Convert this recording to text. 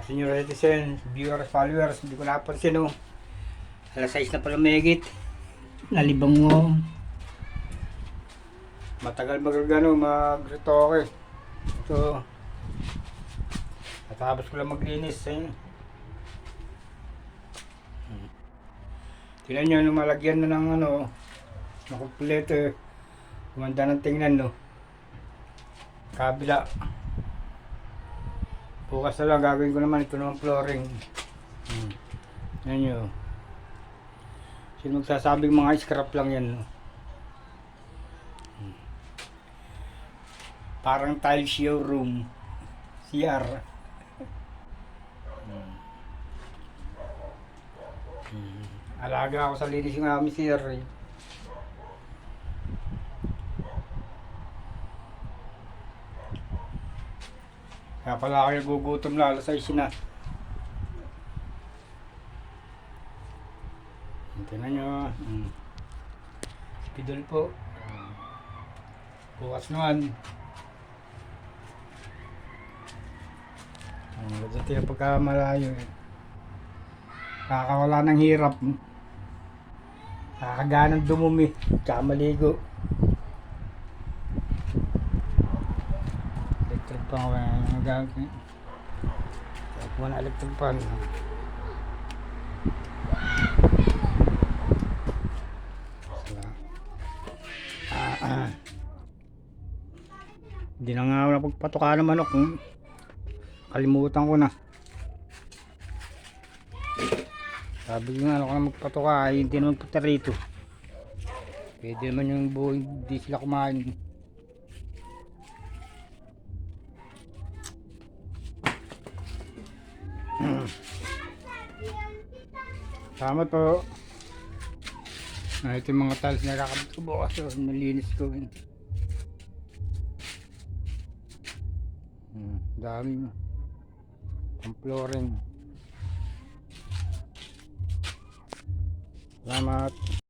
Senior citizen, viewers, followers, hindi ko napansin oh. Alas 6 na pala mahigit. Nalibang mo. Matagal mag-retoke. So, natapos ko lang maglinis eh. Tingnan nyo, nung malagyan na ng nakumpleto eh. Gumanda ng tingnan no. Kabila. Bukas na lang gagawin ko naman ito naman flooring. Yan nyo. Sino magsasabing mga scrap lang yan no? Parang tile showroom. CR. Alaga ako sa linis yung aming CR eh. Kaya pala ako nagugutom na, alas 6 na. Tingnan nyo. Spidol po. Bukas naman. Dito yung pagkamalayo eh. Kakawala ng hirap. Nakakaganang dumumi. Tsaka maligo. Electric pan ko na gagawin. Kaya na electric pan. Hindi na nga ako napagpatuka ng manok. Kalimutan ko na. Sabi ko nga ako na magpatuka ay hindi naman punta rito. Pwede naman yung buo hindi sila kumain. Salamat po. Ito yung mga tiles na kakabit ko bukas. Nalinis ko. Dami ang flooring. Salamat.